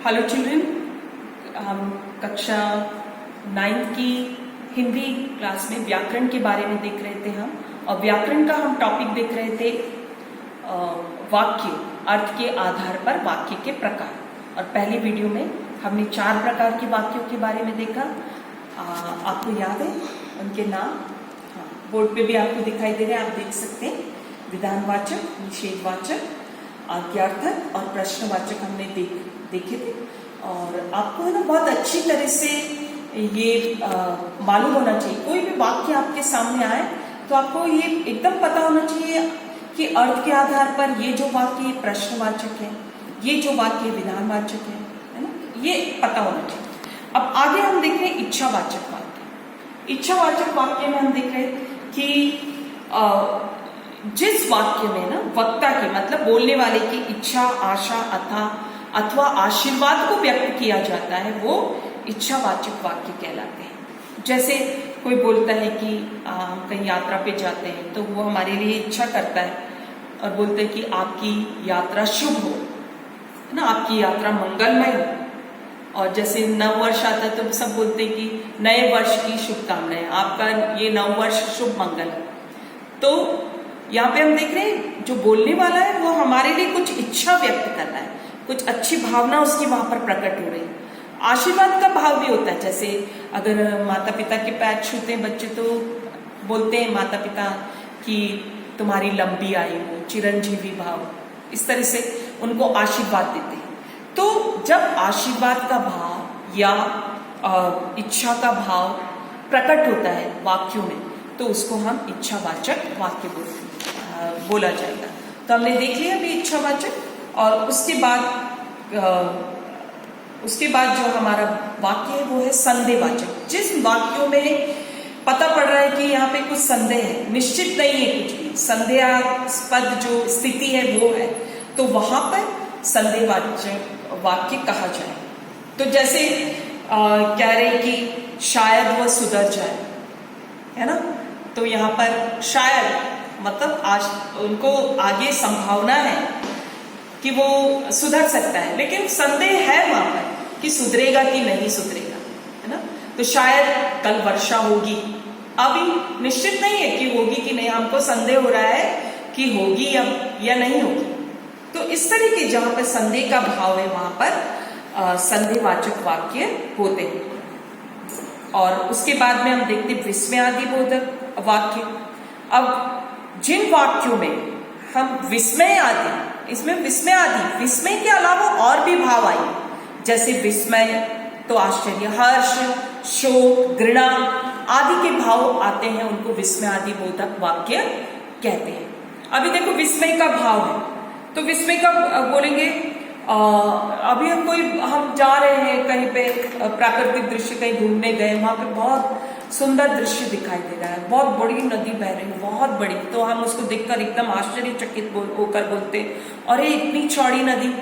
Hello children, हम कक्षा 9 की हिंदी क्लास में व्याकरण के बारे में देख रहे थे हम। और व्याकरण का हम टॉपिक देख रहे थे वाक्य, अर्थ के आधार पर वाक्य के प्रकार। और पहली वीडियो में हमने 4 प्रकार के वाक्यों के बारे में देखा। आपको याद है उनके नाम? हाँ, बोर्ड पे भी आपको दिखाई दे रहे हैं, आप देख सकते हैं। विधानवाचक, निषेधवाचक, आज्ञार्थक और प्रश्नवाचक हमने देखे थे। और आपको है ना बहुत अच्छी तरह से ये मालूम होना चाहिए, कोई भी वाक्य आपके सामने आए तो आपको ये एकदम पता होना चाहिए कि अर्थ के आधार पर ये जो वाक्य प्रश्नवाचक है, ये जो वाक्य विधानवाचक है ना, ये पता होना चाहिए। अब आगे हम देख रहे हैं इच्छावाचक वाक्य। इच्छावाचक वाक्य में हम देख रहे हैं कि जिस वाक्य में ना वक्ता के मतलब बोलने वाले की इच्छा, आशा अथवा आशीर्वाद को व्यक्त किया जाता है, वो इच्छावाचक वाक्य कहलाते हैं। जैसे कोई बोलता है कि हम कहीं यात्रा पे जाते हैं तो वो हमारे लिए इच्छा करता है और बोलते हैं कि आपकी यात्रा शुभ हो, है ना, आपकी यात्रा मंगलमय हो। और जैसे नव वर्ष आता है तो सब बोलते हैं कि नए वर्ष की शुभकामनाएं, आपका ये नव वर्ष शुभ मंगल है। तो यहाँ पे हम देख रहे हैं जो बोलने वाला है वो हमारे लिए कुछ इच्छा व्यक्त कर रहा है, कुछ अच्छी भावना उसकी वहां पर प्रकट हो रही है। आशीर्वाद का भाव भी होता है, जैसे अगर माता पिता के पैर छूते हैं बच्चे तो बोलते हैं माता पिता कि तुम्हारी लंबी आयु हो, चिरंजीवी भाव, इस तरह से उनको आशीर्वाद देते हैं। तो जब आशीर्वाद का भाव या इच्छा का भाव प्रकट होता है वाक्यों में तो उसको हम इच्छावाचक वाक्य बोला जाएगा। तो हमने देख लिया अभी इच्छावाचक। और उसके बाद जो हमारा वाक्य है वो है संदेहवाचक। जिस वाक्यों में पता पड़ रहा है कि यहाँ पे कुछ संदेह है, निश्चित नहीं है, कुछ भी संदेहास्पद जो स्थिति है वो है, तो वहां पर संदेहवाचक वाक्य कहा जाए। तो जैसे कह रहे कि शायद वह सुधर जाए, है ना, तो यहाँ पर शायद मतलब आज उनको आगे संभावना है कि वो सुधर सकता है, लेकिन संदेह है वहां पर कि सुधरेगा कि नहीं सुधरेगा, है ना। तो शायद कल वर्षा होगी, अभी निश्चित नहीं है कि होगी कि नहीं, हमको संदेह हो रहा है कि होगी या नहीं होगी। तो इस तरह के जहां पर संदेह का भाव है वहां पर संदेहवाचक वाक्य होते हैं। और उसके बाद में हम देखते विस्मयादिबोधक वाक्य। अब जिन वाक्यों में हम विस्मय आदि, इसमें विस्मय आदि, विस्मय के अलावा और भी भाव आए, जैसे विस्मय तो आश्चर्य, हर्ष, शोक, घृणा आदि के भाव आते हैं, उनको विस्मय आदि बोधक वाक्य कहते हैं। अभी देखो विस्मय का भाव है तो विस्मय का बोलेंगे, अभी हम जा रहे हैं कहीं पे प्राकृतिक दृश्य, कहीं घूमने गए, वहां पे बहुत सुंदर दृश्य दिखाई दे रहा है, बहुत बड़ी नदी बह रही है, बहुत बड़ी, तो हम उसको देखकर एकदम आश्चर्यचकित होकर बोलते अरे इतनी चौड़ी नदी,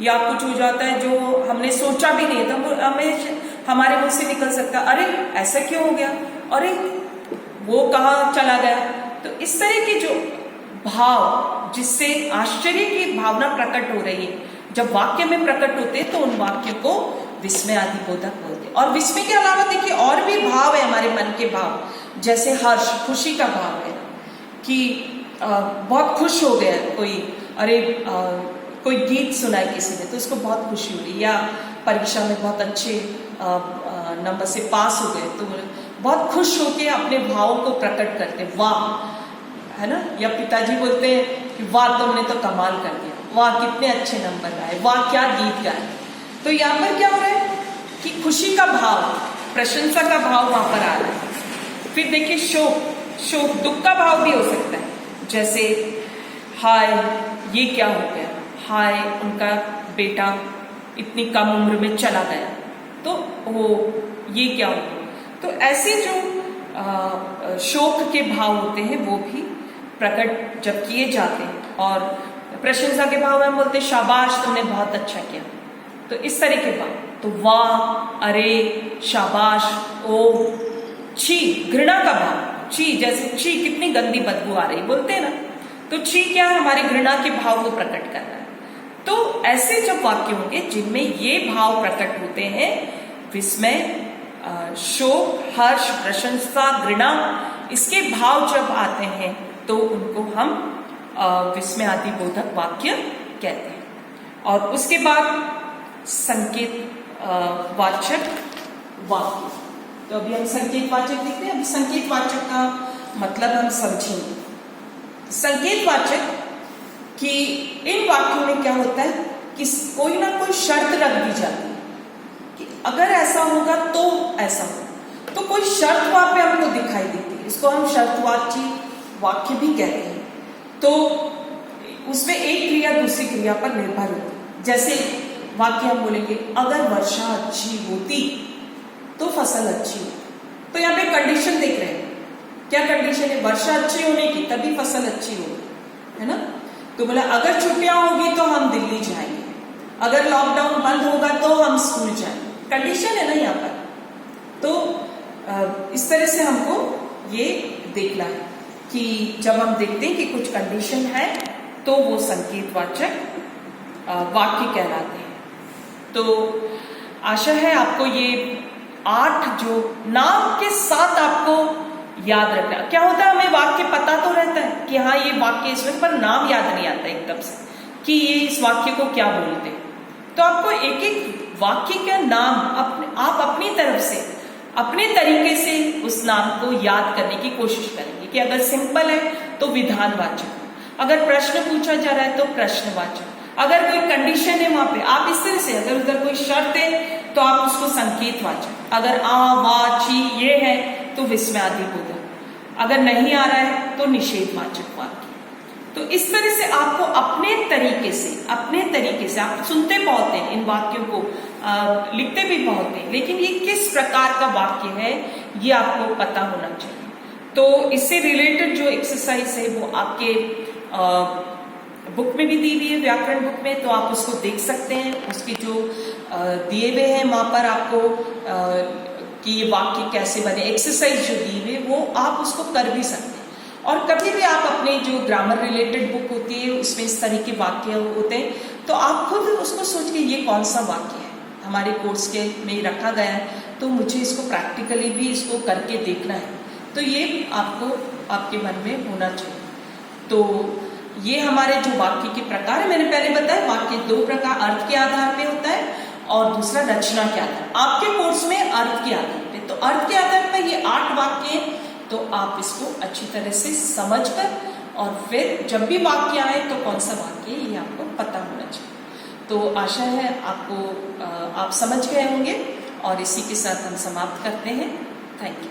या कुछ हो जाता है जो हमने सोचा भी नहीं, तो हमें हमारे मुंह से निकल सकता अरे ऐसा क्यों हो गया, अरे वो कहाँ चला गया। तो इस तरह के जो भाव जिससे आश्चर्य की भावना प्रकट हो रही है, जब वाक्य में प्रकट होते हैं तो उन वाक्य को विस्मय आदि बोधक बोलते हैं। और विस्मय के अलावा देखिए और भी भाव है हमारे मन के भाव, जैसे हर्ष, खुशी का भाव है कि बहुत खुश हो गया कोई, अरे कोई गीत सुना है किसी ने तो उसको बहुत खुशी हो रही, या परीक्षा में बहुत अच्छे नंबर से पास हो गए तो बहुत खुश होके अपने भावों को प्रकट करते, वाह, है ना। या पिताजी बोलते हैं कि वाह तुमने तो कमाल कर दिया, वाह कितने अच्छे नंबर आए, वाह क्या गीत गाए। तो यहाँ पर क्या हो रहा है कि खुशी का भाव, प्रशंसा का भाव वहां पर आ रहा है। फिर देखिए शोक, दुख का भाव भी हो सकता है, जैसे हाय ये क्या हो गया, हाय उनका बेटा इतनी कम उम्र में चला गया, तो वो ये क्या हो गया। तो ऐसे जो शोक के भाव होते हैं वो भी प्रकट जब किए जाते हैं। और प्रशंसा के भाव में बोलते शाबाश तुमने बहुत अच्छा किया, तो इस तरह के भाव, तो वाह, अरे, शाबाश, ओ, छी, घृणा का भाव, छी, जैसे छी कितनी गंदी बदबू आ रही बोलते हैं ना, तो छी क्या हमारे घृणा के भाव को प्रकट कर रहा है। तो ऐसे जब वाक्य होंगे जिनमें ये भाव प्रकट होते हैं, विस्मय, शोक, हर्ष, प्रशंसा, घृणा, इसके भाव जब आते हैं तो उनको हम विस्मय आदि बोधक वाक्य कहते हैं। और उसके बाद संकेत वाचक वाक्य। तो अभी हम संकेत वाचक देखते हैं। अभी संकेत वाचक का मतलब हम समझेंगे। संकेत वाचक कि इन वाक्यों में क्या होता है कि कोई ना कोई शर्त रख दी जाती है कि अगर ऐसा होगा तो ऐसा होगा, तो कोई शर्त वहां पे हमको दिखाई देती है। इसको हम शर्तवाची वाक्य भी कहते हैं। तो उसमें एक क्रिया दूसरी क्रिया पर निर्भर होती है। जैसे वाक्य हम बोलेंगे अगर वर्षा अच्छी होती तो फसल अच्छी होती। तो यहाँ पे कंडीशन देख रहे हैं, क्या कंडीशन है? वर्षा अच्छी होने की, तभी फसल अच्छी होगी, है ना। तो बोला अगर छुट्टियां होगी तो हम दिल्ली जाएंगे, अगर लॉकडाउन बंद होगा तो हम स्कूल जाएंगे। कंडीशन है ना यहाँ पर। तो इस तरह से हमको ये देखना है कि जब हम देखते हैं कि कुछ कंडीशन है तो वो संकेतवाचक वाक्य कहलाते हैं। तो आशा है आपको ये 8 जो नाम के साथ आपको याद रखना। क्या होता है, हमें वाक्य पता तो रहता है कि हाँ ये वाक्य इसमें, पर नाम याद नहीं आता एकदम से कि ये इस वाक्य को क्या बोलते हैं। तो आपको एक एक वाक्य का नाम आप अपनी तरफ से अपने तरीके से उस नाम को याद करने की कोशिश करेंगे कि अगर सिंपल है तो विधानवाचक, अगर प्रश्न पूछा जा रहा है तो प्रश्नवाचक, अगर कोई कंडीशन है वहां पे आप इस तरह से, अगर उधर कोई शर्त है तो आप उसको संकेतवाचक, अगर आ वा ची ये है तो विस्मय आदि बोधक, अगर नहीं आ रहा है तो निषेधवाचक वाक्य। तो इस तरह से आपको अपने तरीके से आप सुनते बहुत हैं इन वाक्यों को, लिखते भी बहुत हैं, लेकिन ये किस प्रकार का वाक्य है ये आपको पता होना चाहिए। तो इससे रिलेटेड जो एक्सरसाइज है वो आपके बुक में भी दी हुई है, व्याकरण बुक में, तो आप उसको देख सकते हैं। उसके जो दिए हुए हैं वहां पर आपको कि ये वाक्य कैसे बने, एक्सरसाइज जो दी हुई है वो आप उसको कर भी सकते हैं। और कभी भी आप अपने जो ग्रामर रिलेटेड बुक होती है उसमें इस तरह के वाक्य होते हैं, तो आप खुद उसको सोच के ये कौन सा वाक्य है हमारे कोर्स के में रखा गया है, तो मुझे इसको प्रैक्टिकली भी इसको करके देखना है। तो ये आपको आपके मन में होना चाहिए। तो ये हमारे जो वाक्य के प्रकार है, मैंने पहले बताया वाक्य 2 प्रकार, अर्थ के आधार पे होता है और दूसरा रचना के आधार। आपके कोर्स में अर्थ के आधार पे, तो अर्थ के आधार पर ये 8 वाक्य, तो आप इसको अच्छी तरह से समझकर और फिर जब भी वाक्य आए तो कौन सा वाक्य ये आपको पता होना चाहिए। तो आशा है आपको आप समझ गए होंगे और इसी के साथ हम समाप्त करते हैं। Thank you.